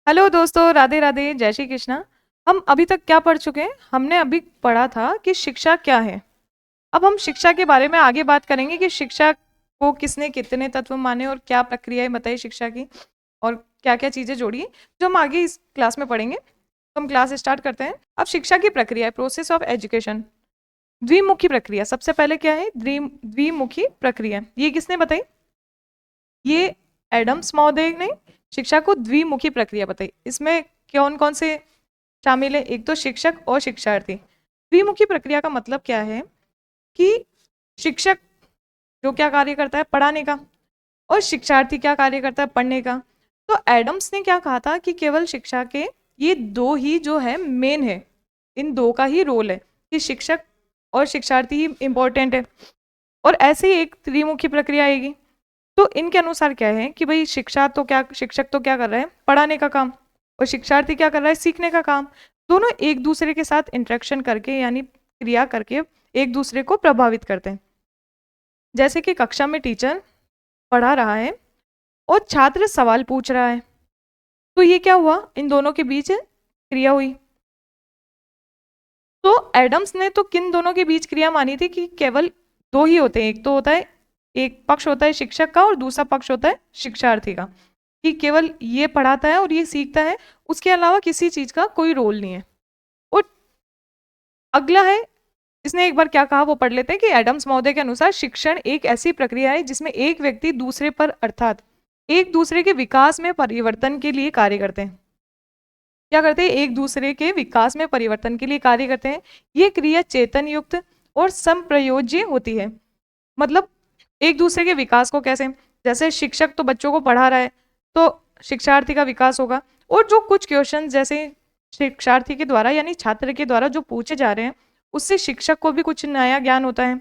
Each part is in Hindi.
हेलो दोस्तों, राधे राधे, जय श्री कृष्णा। हम अभी तक क्या पढ़ चुके हैं? हमने अभी पढ़ा था कि शिक्षा क्या है। अब हम शिक्षा के बारे में आगे बात करेंगे कि शिक्षा को किसने कितने तत्व माने और क्या प्रक्रियाएं बताई शिक्षा की और क्या क्या चीजें जोड़ी जो हम आगे इस क्लास में पढ़ेंगे। तो हम क्लास स्टार्ट करते हैं। अब शिक्षा की प्रक्रिया, प्रोसेस ऑफ एजुकेशन। द्विमुखी प्रक्रिया सबसे पहले क्या है? द्विमुखी प्रक्रिया ये किसने बताई? ये एडम्स महोदय ने शिक्षा को द्विमुखी प्रक्रिया बताई। इसमें कौन कौन से शामिल है? एक तो शिक्षक और शिक्षार्थी। द्विमुखी प्रक्रिया का मतलब क्या है कि शिक्षक जो क्या कार्य करता है, पढ़ाने का, और शिक्षार्थी क्या कार्य करता है, पढ़ने का। तो एडम्स ने क्या कहा था कि केवल शिक्षा के ये दो ही जो है मेन है, इन दो का ही रोल है कि शिक्षक और शिक्षार्थी ही इंपॉर्टेंट है, और ऐसे ही एक त्रिमुखी प्रक्रिया आएगी। तो इनके अनुसार क्या है कि भाई शिक्षक तो क्या कर रहा है, पढ़ाने का काम, और शिक्षार्थी क्या कर रहा है, सीखने का काम। दोनों एक दूसरे के साथ इंटरेक्शन करके यानी क्रिया करके एक दूसरे को प्रभावित करते हैं। जैसे कि कक्षा में टीचर पढ़ा रहा है और छात्र सवाल पूछ रहा है, तो ये क्या हुआ, इन दोनों के बीच क्रिया हुई। तो एडम्स ने तो किन दोनों के बीच क्रिया मानी थी कि केवल दो ही होते हैं, एक तो होता है, एक पक्ष होता है शिक्षक का और दूसरा पक्ष होता है शिक्षार्थी का, कि केवल ये पढ़ाता है और ये सीखता है, उसके अलावा किसी चीज का कोई रोल नहीं है। और अगला है, इसने एक बार क्या कहा वो पढ़ लेते हैं कि एडम्स महोदय के अनुसार शिक्षण एक ऐसी प्रक्रिया है जिसमें एक व्यक्ति दूसरे पर अर्थात एक दूसरे के विकास में परिवर्तन के लिए कार्य करते हैं। क्या करते हैं? एक दूसरे के विकास में परिवर्तन के लिए कार्य करते हैं। ये क्रिया चेतन युक्त और संप्रयोज्य होती है। मतलब एक दूसरे के विकास को कैसे? जैसे शिक्षक तो बच्चों को पढ़ा रहा है, तो शिक्षार्थी का विकास होगा, और जो कुछ क्वेश्चन जैसे शिक्षार्थी के द्वारा यानी छात्र के द्वारा जो पूछे जा रहे हैं, उससे शिक्षक को भी कुछ नया ज्ञान होता है।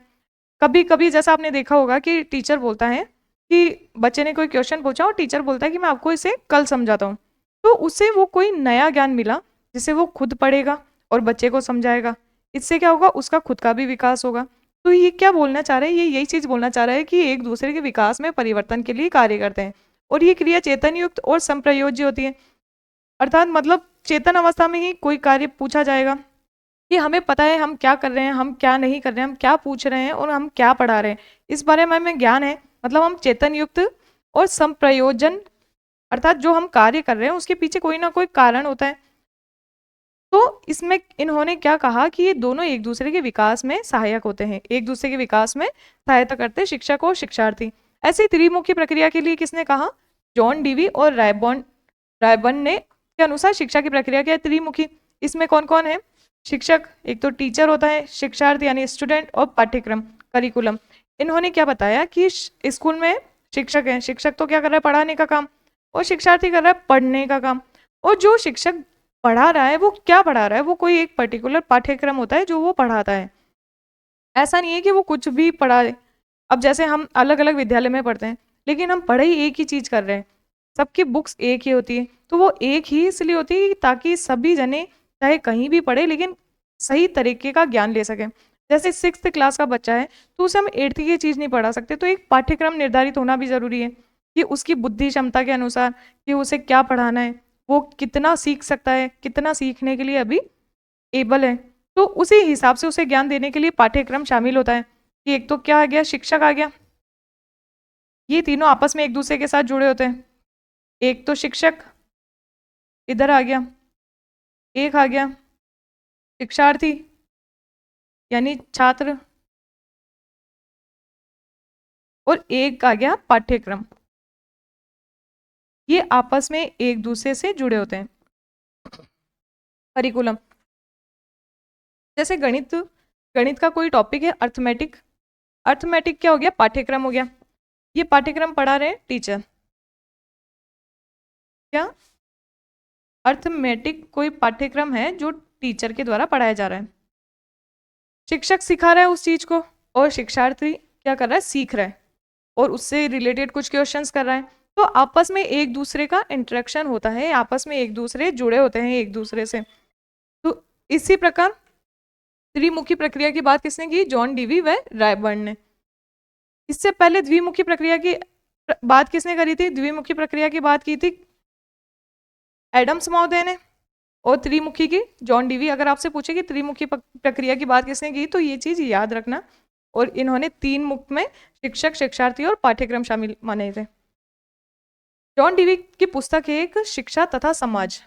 कभी कभी जैसा आपने देखा होगा कि टीचर बोलता है कि बच्चे ने कोई क्वेश्चन पूछा और टीचर बोलता है कि मैं आपको इसे कल समझाता हूँ, तो उससे वो कोई नया ज्ञान मिला जिसे वो खुद पढ़ेगा और बच्चे को समझाएगा। इससे क्या होगा, उसका खुद का भी विकास होगा। तो ये क्या बोलना चाह रहा है, ये यही चीज बोलना चाह रहा है कि एक दूसरे के विकास में परिवर्तन के लिए कार्य करते हैं, और ये क्रिया चेतन युक्त और संप्रयोज्य होती है। अर्थात मतलब चेतन अवस्था में ही कोई कार्य पूछा जाएगा कि हमें पता है हम क्या कर रहे हैं, हम क्या नहीं कर रहे हैं, हम क्या पूछ रहे हैं और हम क्या पढ़ा रहे हैं, इस बारे में हमें ज्ञान है। मतलब हम चेतन युक्त और संप्रयोजन, अर्थात जो हम कार्य कर रहे हैं उसके पीछे कोई ना कोई कारण होता है। तो इसमें इन्होंने क्या कहा कि ये दोनों एक दूसरे के विकास में सहायक होते हैं, एक दूसरे के विकास में सहायता करते हैं, शिक्षक और शिक्षार्थी। ऐसे त्रिमुखी प्रक्रिया के लिए किसने कहा? जॉन डीवी और रायबर्न ने के अनुसार शिक्षा की प्रक्रिया क्या है? त्रिमुखी। इसमें कौन कौन है? शिक्षक, एक तो टीचर होता है, शिक्षार्थी यानी स्टूडेंट, और पाठ्यक्रम करिकुलम। इन्होंने क्या बताया कि स्कूल में शिक्षक है, शिक्षक तो क्या कर रहा है, पढ़ाने का काम, और शिक्षार्थी कर रहा है पढ़ने का काम। और जो शिक्षक पढ़ा रहा है वो क्या पढ़ा रहा है, वो कोई एक पर्टिकुलर पाठ्यक्रम होता है जो वो पढ़ाता है। ऐसा नहीं है कि वो कुछ भी पढ़ाए। अब जैसे हम अलग अलग विद्यालय में पढ़ते हैं, लेकिन हम पढ़ाई एक ही चीज कर रहे हैं, सबकी बुक्स एक ही होती है, तो वो एक ही इसलिए होती है ताकि सभी जने चाहे कहीं भी पढ़े लेकिन सही तरीके का ज्ञान ले सके। जैसे 6th क्लास का बच्चा है, तो उसे हम 8th की चीज नहीं पढ़ा सकते, तो एक पाठ्यक्रम निर्धारित होना भी जरूरी है कि उसकी बुद्धि क्षमता के अनुसार कि उसे क्या पढ़ाना है, वो कितना सीख सकता है, कितना सीखने के लिए अभी एबल है। तो उसी हिसाब से उसे ज्ञान देने के लिए पाठ्यक्रम शामिल होता है कि एक तो क्या आ गया, शिक्षक आ गया, ये तीनों आपस में एक दूसरे के साथ जुड़े होते हैं। एक तो शिक्षक इधर आ गया, एक आ गया शिक्षार्थी यानी छात्र, और एक आ गया पाठ्यक्रम। ये आपस में एक दूसरे से जुड़े होते हैं। करिकुलम, जैसे गणित, गणित का कोई टॉपिक है अर्थमेटिक, अर्थमेटिक क्या हो गया, पाठ्यक्रम हो गया। ये पाठ्यक्रम पढ़ा रहे हैं टीचर। क्या? अर्थमेटिक कोई पाठ्यक्रम है जो टीचर के द्वारा पढ़ाया जा रहा है, शिक्षक सिखा रहा है उस चीज को, और शिक्षार्थी क्या कर रहा है, सीख रहा है, और उससे रिलेटेड कुछ क्वेश्चंस कर रहा है। तो आपस में एक दूसरे का इंटरेक्शन होता है, आपस में एक दूसरे जुड़े होते हैं एक दूसरे से। तो इसी प्रकार त्रिमुखी प्रक्रिया की बात किसने की? जॉन डीवी व रायबर्न ने। इससे पहले द्विमुखी प्रक्रिया की बात किसने करी थी? द्विमुखी प्रक्रिया की बात की थी एडम्स महोदय ने, और त्रिमुखी की जॉन डीवी। अगर आपसे पूछे कि त्रिमुखी प्रक्रिया की बात किसने की, तो ये चीज याद रखना। और इन्होंने 3 मुख में शिक्षक, शिक्षार्थी और पाठ्यक्रम शामिल माने थे। जॉन डीवी की पुस्तक है एक शिक्षा तथा समाज,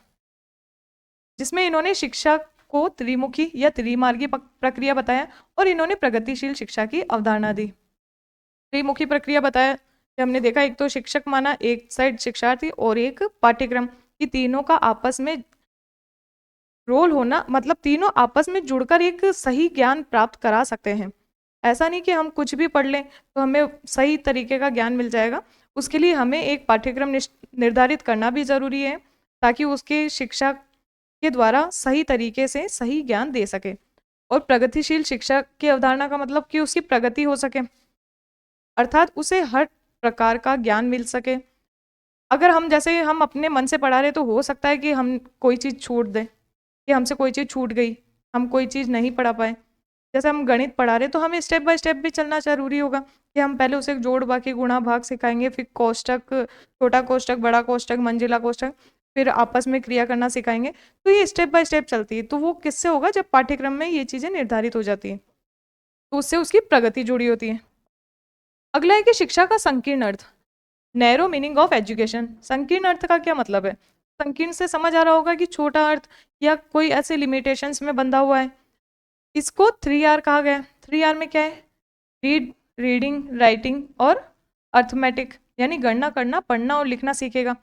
जिसमें इन्होंने शिक्षा को त्रिमुखी या त्रिमार्गी प्रक्रिया बताया, और इन्होंने प्रगतिशील शिक्षा की अवधारणा दी। त्रिमुखी प्रक्रिया बताया कि हमने देखा, एक तो शिक्षक माना, एक साइड शिक्षार्थी और एक पाठ्यक्रम, की तीनों का आपस में रोल होना, मतलब तीनों आपस में जुड़कर एक सही ज्ञान प्राप्त करा सकते हैं। ऐसा नहीं कि हम कुछ भी पढ़ लें तो हमें सही तरीके का ज्ञान मिल जाएगा। उसके लिए हमें एक पाठ्यक्रम निर्धारित करना भी जरूरी है, ताकि उसके शिक्षा के द्वारा सही तरीके से सही ज्ञान दे सके। और प्रगतिशील शिक्षा की अवधारणा का मतलब कि उसकी प्रगति हो सके, अर्थात उसे हर प्रकार का ज्ञान मिल सके। अगर हम जैसे हम अपने मन से पढ़ा रहे, तो हो सकता है कि हम कोई चीज़ छोड़ दें, कि हमसे कोई चीज़ छूट गई, हम कोई चीज़ नहीं पढ़ा पाए। जैसे हम गणित पढ़ा रहे, तो हमें स्टेप बाय स्टेप भी चलना जरूरी होगा, कि हम पहले उसे जोड़ बाकी गुणा भाग सिखाएंगे, फिर कोष्टक, छोटा कोष्टक, बड़ा कोष्टक, मंजिला कोष्टक, फिर आपस में क्रिया करना सिखाएंगे। तो ये स्टेप बाय स्टेप चलती है। तो वो किससे होगा, जब पाठ्यक्रम में ये चीज़ें निर्धारित हो जाती हैं, तो उससे उसकी प्रगति जुड़ी होती है। अगला है कि शिक्षा का संकीर्ण अर्थ, नैरो मीनिंग ऑफ एजुकेशन। संकीर्ण अर्थ का क्या मतलब है? संकीर्ण से समझ आ रहा होगा कि छोटा अर्थ, या कोई ऐसे लिमिटेशंस में बंधा हुआ है। इसको 3R कहा गया। 3R में क्या है? रीड, रीडिंग, राइटिंग और अर्थमेटिक, यानी गणना करना, पढ़ना और लिखना सीखेगा।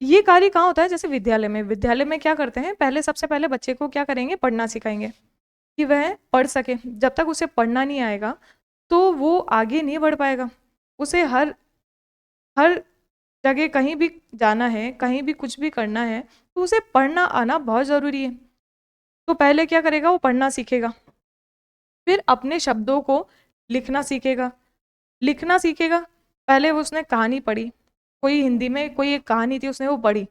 ये कार्य कहाँ होता है? जैसे विद्यालय में। विद्यालय में क्या करते हैं, पहले सबसे पहले बच्चे को क्या करेंगे, पढ़ना सिखाएंगे, कि वह पढ़ सके। जब तक उसे पढ़ना नहीं आएगा, तो वो आगे नहीं बढ़ पाएगा। उसे हर हर जगह कहीं भी जाना है, कहीं भी कुछ भी करना है, तो उसे पढ़ना आना बहुत ज़रूरी है। तो पहले क्या करेगा, वो पढ़ना सीखेगा, फिर अपने शब्दों को लिखना सीखेगा। लिखना सीखेगा, पहले उसने कहानी पढ़ी, कोई हिंदी में कोई एक कहानी थी, उसने वो पढ़ी,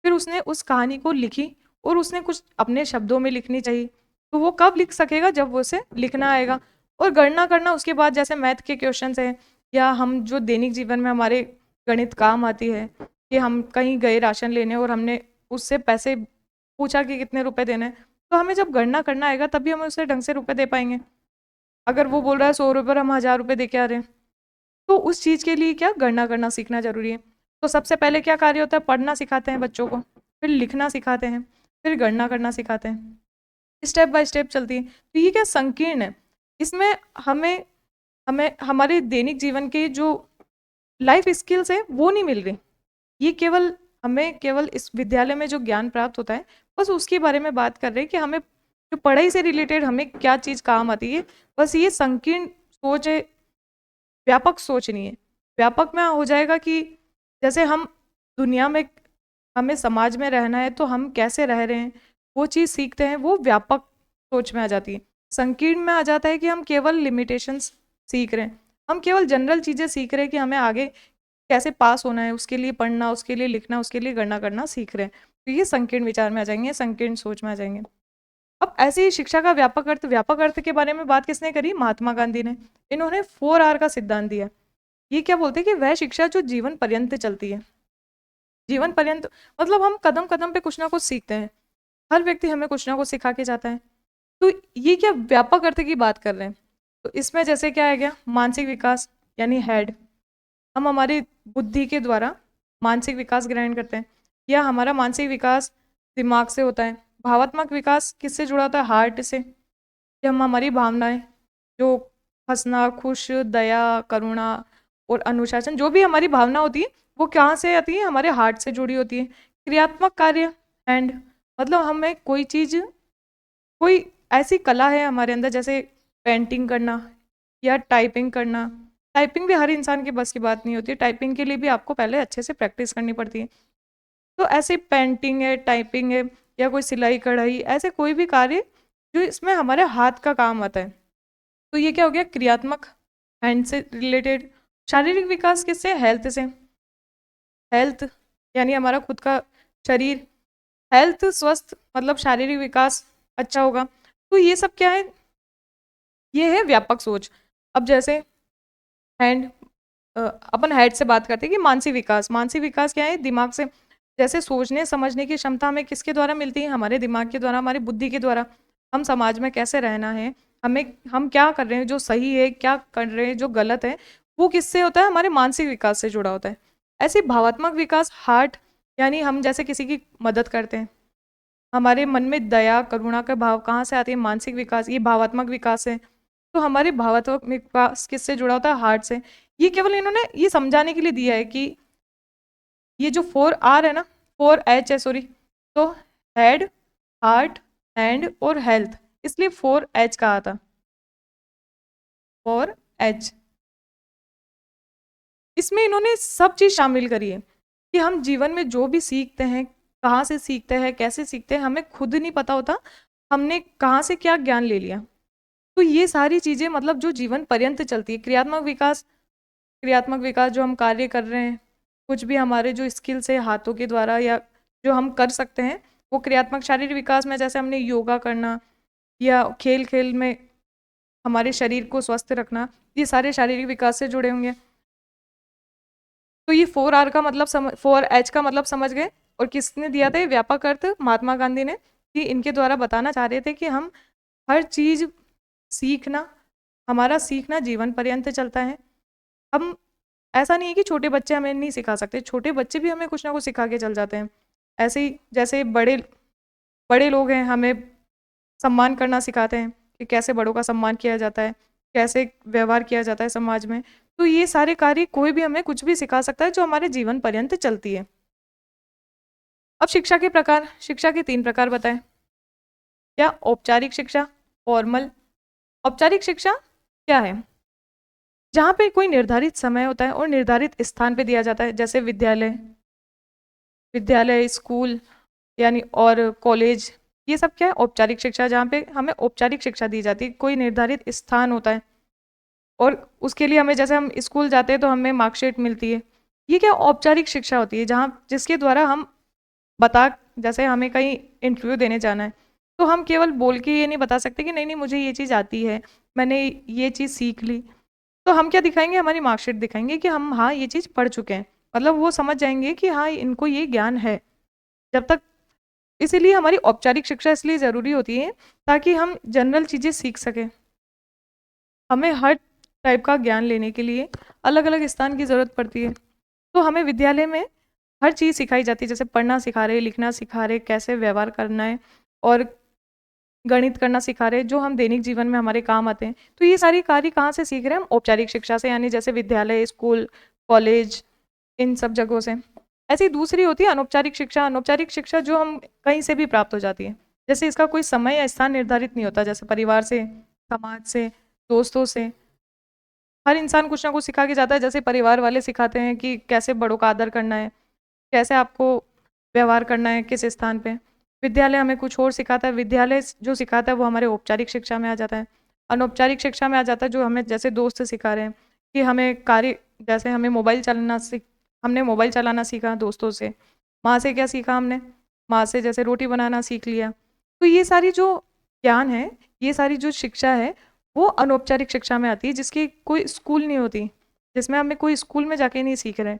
फिर उसने उस कहानी को लिखी, और उसने कुछ अपने शब्दों में लिखनी चाहिए। तो वो कब लिख सकेगा, जब वो उसे लिखना आएगा। और गणना करना उसके बाद, जैसे मैथ के क्वेश्चन है, या हम जो दैनिक जीवन में हमारे गणित काम आती है, कि हम कहीं गए राशन लेने और हमने उससे पैसे पूछा कि कितने रुपए देने हैं, तो हमें जब गणना करना आएगा तभी हम उसे ढंग से रुपए दे पाएंगे। अगर वो बोल रहा है 100 रुपये और हम 1000 रुपये दे के आ रहे हैं, तो उस चीज़ के लिए क्या, गणना करना सीखना जरूरी है। तो सबसे पहले क्या कार्य होता है, पढ़ना सिखाते हैं बच्चों को, फिर लिखना सिखाते हैं, फिर गणना करना सिखाते हैं। स्टेप बाय स्टेप चलती है। तो ये क्या संकीर्ण है, इसमें हमें हमें हमारे दैनिक जीवन के जो लाइफ स्किल्स है वो नहीं मिल रही। ये केवल हमें केवल इस विद्यालय में जो ज्ञान प्राप्त होता है, बस उसके बारे में बात कर रहे हैं, कि हमें जो पढ़ाई से रिलेटेड हमें क्या चीज़ काम आती है। बस ये संकीर्ण सोच है, व्यापक सोच नहीं है। व्यापक में हो जाएगा कि जैसे हम दुनिया में, हमें समाज में रहना है, तो हम कैसे रह रहे हैं, वो चीज़ सीखते हैं, वो व्यापक सोच में आ जाती है। संकीर्ण में आ जाता है कि हम केवल लिमिटेशंस सीख रहे हैं, हम केवल जनरल चीज़ें सीख रहे हैं, कि हमें आगे कैसे पास होना है, उसके लिए पढ़ना, उसके लिए लिखना, उसके लिए गणना करना सीख रहे हैं। तो ये संकीर्ण विचार में आ जाएंगे, संकीर्ण सोच में आ जाएंगे। अब ऐसे ही शिक्षा का व्यापक अर्थ के बारे में बात किसने करी? महात्मा गांधी ने। इन्होंने 4R का सिद्धांत दिया। ये क्या बोलते हैं, कि वह शिक्षा जो जीवन पर्यंत चलती है। जीवन पर्यंत मतलब हम कदम कदम पे कुछ ना कुछ सीखते हैं, हर व्यक्ति हमें कुछ ना कुछ सिखा के जाता है। तो ये क्या व्यापक अर्थ की बात कर रहे हैं। तो इसमें जैसे क्या आ गया, मानसिक विकास, यानी हेड। हम हमारी बुद्धि के द्वारा मानसिक विकास ग्रहण करते हैं, या हमारा मानसिक विकास दिमाग से होता है। भावात्मक विकास किससे जुड़ा होता है? हार्ट से, कि हम हमारी भावनाएं, जो हंसना, खुश, दया, करुणा और अनुशासन, जो भी हमारी भावना होती है, वो कहाँ से आती है? हमारे हार्ट से जुड़ी होती है। क्रियात्मक कार्य, एंड मतलब हमें कोई चीज़, कोई ऐसी कला है हमारे अंदर, जैसे पेंटिंग करना या टाइपिंग करना। टाइपिंग भी हर इंसान के बस की बात नहीं होती है, टाइपिंग के लिए भी आपको पहले अच्छे से प्रैक्टिस करनी पड़ती है। तो ऐसे पेंटिंग है, टाइपिंग है, या कोई सिलाई कढ़ाई, ऐसे कोई भी कार्य जो इसमें हमारे हाथ का काम आता है, तो ये क्या हो गया? क्रियात्मक, हैंड से रिलेटेड। शारीरिक विकास किससे? हेल्थ से। हेल्थ यानी हमारा खुद का शरीर, हेल्थ स्वस्थ, मतलब शारीरिक विकास अच्छा होगा। तो ये सब क्या है? ये है व्यापक सोच। अब जैसे हैंड, अपन हेड से बात करते हैं, कि मानसिक विकास। मानसिक विकास क्या है? दिमाग से। जैसे सोचने समझने की क्षमता हमें किसके द्वारा मिलती है? हमारे दिमाग के द्वारा, हमारी बुद्धि के द्वारा। हम समाज में कैसे रहना है, हम क्या कर रहे हैं जो सही है, क्या कर रहे हैं जो गलत है, वो किससे होता है? हमारे मानसिक विकास से जुड़ा होता है। ऐसे भावात्मक विकास हार्ट, यानी हम जैसे किसी की मदद करते हैं, हमारे मन में दया करुणा का भाव कहाँ से आती है? मानसिक विकास, ये भावात्मक विकास है। तो हमारे भावात्मक विकास किससे जुड़ा होता है? हार्ट से। ये केवल इन्होंने ये समझाने के लिए दिया है कि ये जो 4R है ना, 4H है सॉरी, तो हेड, हार्ट, हैंड और हेल्थ, इसलिए 4H कहा था, 4H। इसमें इन्होंने सब चीज शामिल करी है कि हम जीवन में जो भी सीखते हैं, कहाँ से सीखते हैं, कैसे सीखते हैं, हमें खुद नहीं पता होता हमने कहाँ से क्या ज्ञान ले लिया। तो ये सारी चीजें मतलब जो जीवन पर्यंत चलती है। क्रियात्मक विकास जो हम कार्य कर रहे हैं, कुछ भी हमारे जो स्किल्स है हाथों के द्वारा या जो हम कर सकते हैं, वो क्रियात्मक। शारीरिक विकास में जैसे हमने योगा करना या खेल खेल में हमारे शरीर को स्वस्थ रखना, ये सारे शारीरिक विकास से जुड़े होंगे। तो ये 4R का मतलब 4H का मतलब समझ गए। और किसने दिया था ये व्यापक अर्थ? महात्मा गांधी ने। कि इनके द्वारा बताना चाह रहे थे कि हम हर चीज सीखना, हमारा सीखना जीवन पर्यंत चलता है। हम ऐसा नहीं है कि छोटे बच्चे हमें नहीं सिखा सकते, छोटे बच्चे भी हमें कुछ ना कुछ सिखा के चल जाते हैं। ऐसे ही जैसे बड़े बड़े लोग हैं, हमें सम्मान करना सिखाते हैं कि कैसे बड़ों का सम्मान किया जाता है, कैसे व्यवहार किया जाता है समाज में। तो ये सारे कार्य कोई भी हमें कुछ भी सिखा सकता है जो हमारे जीवन पर्यंत चलती है। अब शिक्षा के प्रकार, शिक्षा के 3 प्रकार बताएं। क्या? औपचारिक शिक्षा, फॉर्मल। औपचारिक शिक्षा क्या है? जहाँ पे कोई निर्धारित समय होता है और निर्धारित स्थान पे दिया जाता है, जैसे विद्यालय, स्कूल यानी और कॉलेज, ये सब क्या है? औपचारिक शिक्षा, जहाँ पे हमें औपचारिक शिक्षा दी जाती है, कोई निर्धारित स्थान होता है और उसके लिए हमें, जैसे हम स्कूल जाते हैं तो हमें मार्कशीट मिलती है। ये क्या? औपचारिक शिक्षा होती है, जहाँ जिसके द्वारा हम बता, जैसे हमें कहीं इंटरव्यू देने जाना है तो हम केवल बोल के ये नहीं बता सकते कि नहीं नहीं मुझे ये चीज़ आती है, मैंने ये चीज़ सीख ली। तो हम क्या दिखाएंगे? हमारी मार्कशीट दिखाएंगे कि हम हाँ ये चीज़ पढ़ चुके हैं, मतलब वो समझ जाएंगे कि हाँ इनको ये ज्ञान है। जब तक, इसीलिए हमारी औपचारिक शिक्षा इसलिए ज़रूरी होती है ताकि हम जनरल चीज़ें सीख सकें। हमें हर टाइप का ज्ञान लेने के लिए अलग अलग स्थान की ज़रूरत पड़ती है। तो हमें विद्यालय में हर चीज़ सिखाई जाती है, जैसे पढ़ना सिखा रहे, लिखना सिखा रहे, कैसे व्यवहार करना है, और गणित करना सिखा रहे, जो हम दैनिक जीवन में हमारे काम आते हैं। तो ये सारी कार्य कहाँ से सीख रहे हैं? हम औपचारिक शिक्षा से, यानी जैसे विद्यालय, स्कूल, कॉलेज, इन सब जगहों से। ऐसी दूसरी होती है अनौपचारिक शिक्षा। अनौपचारिक शिक्षा जो हम कहीं से भी प्राप्त हो जाती है, जैसे इसका कोई समय या स्थान निर्धारित नहीं होता, जैसे परिवार से, समाज से, दोस्तों से। हर इंसान कुछ ना कुछ सिखा के जाता है, जैसे परिवार वाले सिखाते हैं कि कैसे बड़ों का आदर करना है, कैसे आपको व्यवहार करना है किस स्थान पे। विद्यालय हमें कुछ और सिखाता है, विद्यालय जो सिखाता है वो हमारे औपचारिक शिक्षा में आ जाता है। अनौपचारिक शिक्षा में आ जाता है जो हमें जैसे दोस्त सिखा रहे हैं कि हमें कार्य, जैसे हमने मोबाइल चलाना सीखा दोस्तों से। माँ से क्या सीखा हमने? माँ से जैसे रोटी बनाना सीख लिया। तो ये सारी जो ज्ञान है, ये सारी जो शिक्षा है, वो अनौपचारिक शिक्षा में आती है, जिसकी कोई स्कूल नहीं होती, जिसमें हमें कोई स्कूल में जाके नहीं सीख रहे,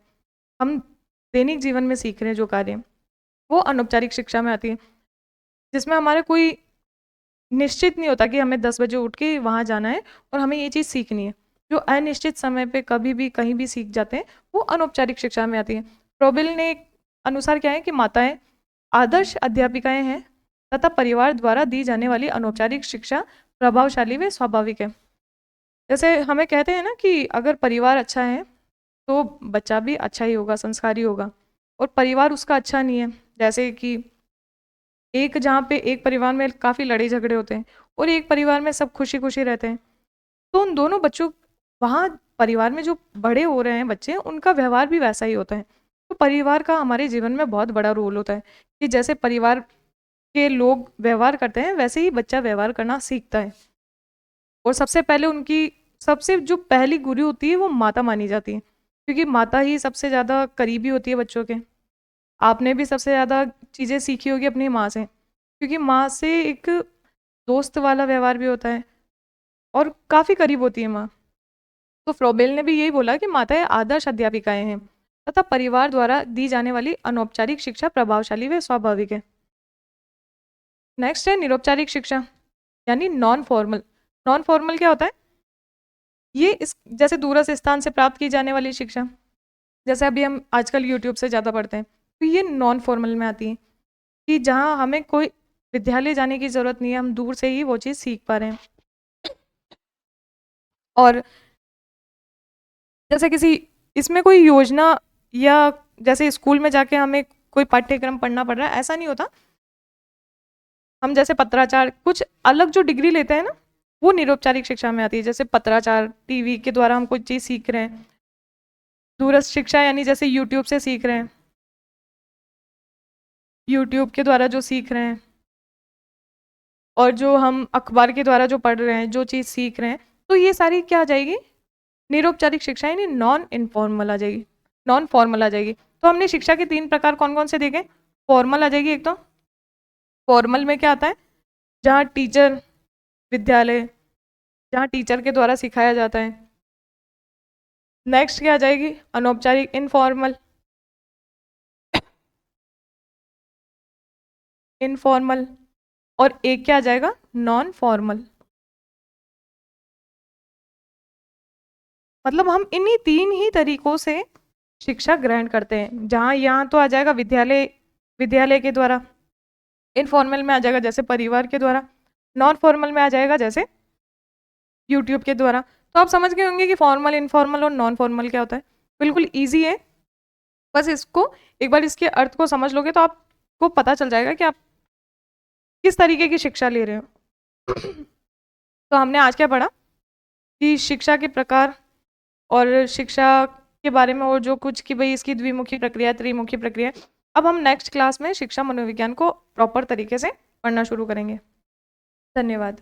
हम दैनिक जीवन में सीख रहे हैं जो कार्य, वो अनौपचारिक शिक्षा में आती है, जिसमें हमारा कोई निश्चित नहीं होता कि हमें 10 बजे उठ के वहाँ जाना है और हमें ये चीज़ सीखनी है। जो अनिश्चित समय पे कभी भी कहीं भी सीख जाते हैं, वो अनौपचारिक शिक्षा में आती है। फ्रोबेल ने अनुसार क्या है कि माताएं आदर्श अध्यापिकाएं हैं तथा परिवार द्वारा दी जाने वाली अनौपचारिक शिक्षा प्रभावशाली व स्वाभाविक है। जैसे हमें कहते हैं ना कि अगर परिवार अच्छा है तो बच्चा भी अच्छा ही होगा, संस्कारी होगा। और परिवार उसका अच्छा नहीं है, जैसे कि एक परिवार में काफ़ी लड़ाई झगड़े होते हैं और एक परिवार में सब खुशी खुशी रहते हैं, तो उन दोनों बच्चों, वहाँ परिवार में जो बड़े हो रहे हैं बच्चे, उनका व्यवहार भी वैसा ही होता है। तो परिवार का हमारे जीवन में बहुत बड़ा रोल होता है कि जैसे परिवार के लोग व्यवहार करते हैं वैसे ही बच्चा व्यवहार करना सीखता है। और सबसे पहले उनकी सबसे जो पहली गुरु होती है वो माता मानी जाती है, क्योंकि माता ही सबसे ज़्यादा करीबी होती है बच्चों के। आपने भी सबसे ज़्यादा चीज़ें सीखी होगी अपनी माँ से, क्योंकि माँ से एक दोस्त वाला व्यवहार भी होता है और काफ़ी करीब होती है माँ। तो फ्रोबेल ने भी यही बोला कि माताएं आदर्श अध्यापिकाएं हैं। तथा परिवार द्वारा दी जाने वाली अनौपचारिक शिक्षा प्रभावशाली व स्वाभाविक है। नेक्स्ट है निरौपचारिक शिक्षा यानी नॉन फॉर्मल। नॉन फॉर्मल क्या होता है? ये इस जैसे दूरस्थ स्थान से प्राप्त की जाने वाली शिक्षा, जैसे अभी हम आजकल यूट्यूब से ज़्यादा पढ़ते हैं, तो ये नॉन फॉर्मल में आती है कि जहाँ हमें कोई विद्यालय जाने की ज़रूरत नहीं है, हम दूर से ही वो चीज़ सीख पा रहे हैं। और जैसे किसी इसमें कोई योजना या जैसे स्कूल में जाके हमें कोई पाठ्यक्रम पढ़ना पड़ रहा है, ऐसा नहीं होता। हम जैसे पत्राचार कुछ अलग जो डिग्री लेते हैं ना, वो निरौपचारिक शिक्षा में आती है। जैसे पत्राचार, टीवी के द्वारा हम कोई चीज़ सीख रहे हैं। दूरस्थ शिक्षा यानी जैसे यूट्यूब से सीख रहे हैं, यूट्यूब के द्वारा जो सीख रहे हैं, और जो हम अखबार के द्वारा जो पढ़ रहे हैं, जो चीज़ सीख रहे हैं, तो ये सारी क्या आ जाएगी? निरौपचारिक शिक्षा यानी नॉन इनफॉर्मल आ जाएगी, नॉन फॉर्मल आ जाएगी। तो हमने शिक्षा के 3 प्रकार कौन कौन से देखे? फॉर्मल आ जाएगी एक तो। फॉर्मल में क्या आता है? जहाँ टीचर, विद्यालय, जहाँ टीचर के द्वारा सिखाया जाता है। नेक्स्ट क्या आ जाएगी? अनौपचारिक, इनफॉर्मल। इनफॉर्मल। और एक क्या आ जाएगा? Non formal. मतलब हम इन्हीं 3 ही तरीकों से शिक्षा ग्रहण करते हैं। जहाँ यहाँ तो आ जाएगा विद्यालय, विद्यालय के द्वारा। इनफॉर्मल में आ जाएगा जैसे परिवार के द्वारा। नॉन फॉर्मल में आ जाएगा जैसे यूट्यूब के द्वारा। तो आप समझ गए होंगे कि फॉर्मल, इनफॉर्मल और नॉन फॉर्मल क्या होता है। बिल्कुल ईजी है, बस इसको एक बार इसके अर्थ को समझ लोगे तो आपको पता चल जाएगा कि आप किस तरीके की शिक्षा ले रहे हो। तो हमने आज क्या पढ़ा कि शिक्षा के प्रकार और शिक्षा के बारे में, और जो कुछ कि भाई इसकी द्विमुखी प्रक्रिया, त्रिमुखी प्रक्रिया। अब हम नेक्स्ट क्लास में शिक्षा मनोविज्ञान को प्रॉपर तरीके से पढ़ना शुरू करेंगे। धन्यवाद।